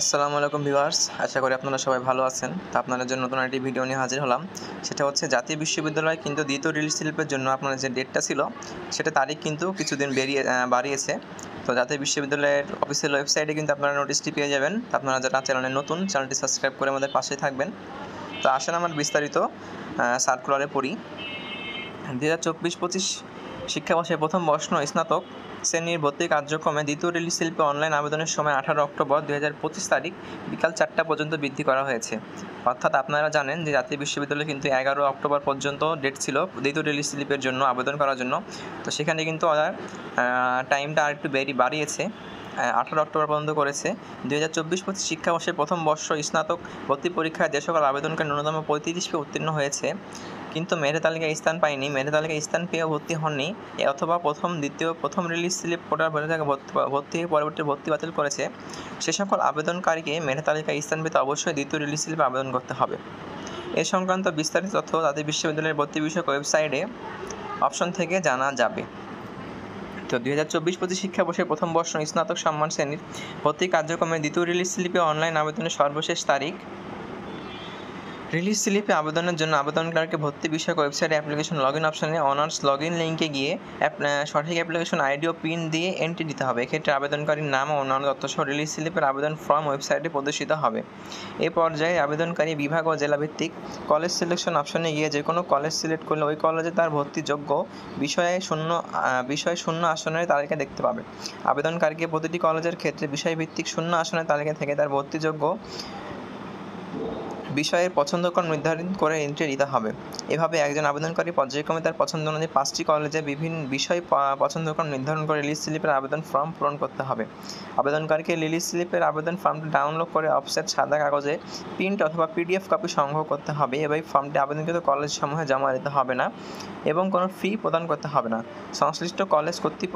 আসসালামু আলাইকুম ভিউয়ার্স, আশা করি আপনারা সবাই ভালো আছেন। তো আপনাদের জন্য নতুন একটি ভিডিও নিয়ে হাজির হলাম। সেটা হচ্ছে জাতীয় বিশ্ববিদ্যালয় কিন্তু দ্বিতীয় রিলিজ স্লিপের জন্য আপনার যে ডেটটা ছিল সেটা তারিখ কিন্তু কিছুদিন বাড়িয়েছে। তো জাতীয় বিশ্ববিদ্যালয়ের অফিসিয়াল ওয়েবসাইটে কিন্তু আপনারা নোটিশটি পেয়ে যাবেন। আপনারা যারা চ্যানেলে নতুন, চ্যানেলটি সাবস্ক্রাইব করে আমাদের পাশেই থাকবেন। তো আসেন আমার বিস্তারিত সার্কুলারে পড়ি। 2024-25 শিক্ষাবর্ষে প্রথম বর্ষ স্নাতক শ্রেণীর ভর্তি কার্যক্রমে দ্বিতীয় রিলিজ স্লিপে অনলাইন আবেদনের সময় 18 অক্টোবর 2025 তারিখ বিকাল 4টা পর্যন্ত বৃদ্ধি করা হয়েছে। অর্থাৎ আপনারা জানেন যে জাতীয় বিশ্ববিদ্যালয়ে কিন্তু 11 অক্টোবর পর্যন্ত ডেট ছিল দ্বিতীয় রিলিজ স্লিপের জন্য আবেদন করার জন্য। তো সেখানে কিন্তু ওরা টাইমটা আরেকটু বাড়িয়েছে, 18 অক্টোবর পর্যন্ত করেছে। 2024-25 শিক্ষাবর্ষের প্রথম বর্ষ স্নাতক ভর্তি পরীক্ষায় যে সকল আবেদনকারী ন্যূনতম 35 পেয়ে উত্তীর্ণ হয়েছে কিন্তু মেধা তালিকায় স্থান পায়নি, মেধা তালিকায় স্থান পেয়েও ভর্তি হননি, অথবা প্রথম রিলিজ স্লিপ পোর্টাল থেকে ভর্তি হয়ে পরবর্তী ভর্তি বাতিল করেছে, সে সকল আবেদনকারীকে মেধা তালিকায় স্থান পেতে অবশ্যই দ্বিতীয় রিলিজ স্লিপে আবেদন করতে হবে। এ সংক্রান্ত বিস্তারিত তথ্য জাতীয় বিশ্ববিদ্যালয়ের ভর্তি বিষয়ক ওয়েবসাইটে অপশন থেকে জানা যাবে। তো 2024-25 শিক্ষাবর্ষের প্রথম বর্ষ স্নাতক সম্মান শ্রেণীর ভর্তি কার্যক্রমে দ্বিতীয় রিলিজ স্লিপে অনলাইন আবেদনের সর্বশেষ তারিখ। রিলিজ স্লিপে আবেদনের জন্য আবেদনকারীকে ভর্তি বিষয়ক ওয়েবসাইটে অ্যাপ্লিকেশন লগইন অপশনে অনার্স লগইন লিঙ্কে গিয়ে সঠিক অ্যাপ্লিকেশন আইডি ও পিন দিয়ে এন্ট্রি দিতে হবে। এক্ষেত্রে আবেদনকারীর নাম ও অন্যান্য তথ্যসহ রিলিজ স্লিপের আবেদন ফর্ম ওয়েবসাইটে প্রদর্শিত হবে। এ পর্যায়ে আবেদনকারী বিভাগ ও জেলাভিত্তিক কলেজ সিলেকশন অপশনে গিয়ে যে কোনো কলেজ সিলেক্ট করলে ওই কলেজে তার ভর্তিযোগ্য বিষয় শূন্য আসনের তালিকা দেখতে পাবে। আবেদনকারীকে প্রতিটি কলেজের ক্ষেত্রে বিষয়ভিত্তিক শূন্য আসনের তালিকা থেকে তার ভর্তিযোগ্য বিষয়ের পছন্দক্রম নির্ধারণ করে এন্ট্রি দিতে হবে। এভাবে একজন আবেদনকারী পর্যায়ক্রমে তার পছন্দ অনুযায়ী 5টি কলেজে বিভিন্ন বিষয় পছন্দক্রম নির্ধারণ করে রিলিজ স্লিপের আবেদন ফর্ম পূরণ করতে হবে। আবেদনকারীকে রিলিজ স্লিপের আবেদন ফর্মটি ডাউনলোড করে অফসেট সাদা কাগজে প্রিন্ট অথবা PDF কপি সংগ্রহ করতে হবে এবং ফর্মটি আবেদনকৃত কলেজসমূহে জমা দিতে হবে না এবং কোনো ফি প্রদান করতে হবে না। সংশ্লিষ্ট কলেজ কর্তৃক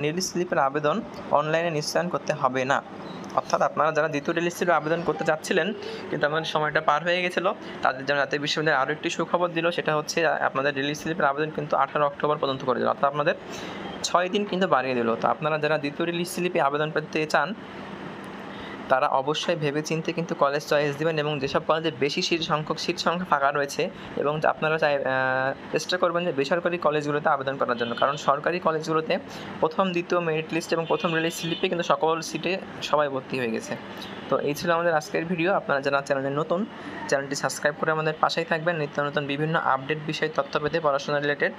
রিলিজ স্লিপের আবেদন অনলাইনে নিশ্চয়ন করতে হবে না। অর্থাৎ আপনারা যারা দ্বিতীয় রিলিজ স্লিপে আবেদন করতে চাচ্ছিলেন কিন্তু আপনাদের সময়টা পার হয়ে গেছিলো, তাদের জন্য জাতীয় বিশ্ববিদ্যালয় আরও একটি সুখবর দিল। সেটা হচ্ছে আপনাদের রিলিজ স্লিপের আবেদন কিন্তু 18 অক্টোবর পর্যন্ত করে দিল, অর্থাৎ আপনাদের 6 দিন কিন্তু বাড়িয়ে দিল। তো আপনারা যারা দ্বিতীয় রিলিজ স্লিপে আবেদন করতে চান তারা অবশ্যই ভেবেচিন্তে কিন্তু কলেজ চয়েস দেবেন এবং যেসব কলেজে বেশি সিট সংখ্যা ফাঁকা রয়েছে এবং আপনারা চেষ্টা করবেন যে বেসরকারি কলেজগুলোতে আবেদন করার জন্য, কারণ সরকারি কলেজগুলোতে প্রথম দ্বিতীয় মেরিট লিস্ট এবং প্রথম রিলিজ স্লিপে কিন্তু সকল সিটে সবাই ভর্তি হয়ে গেছে। তো এই ছিল আমাদের আজকের ভিডিও। আপনারা যারা চ্যানেলে নতুন, চ্যানেলটি সাবস্ক্রাইব করে আমাদের পাশেই থাকবেন নিত্য নতুন বিভিন্ন আপডেট বিষয় তথ্য পেতে পড়াশোনা রিলেটেড।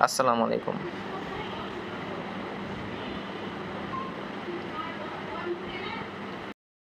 আসসালামু আলাইকুম।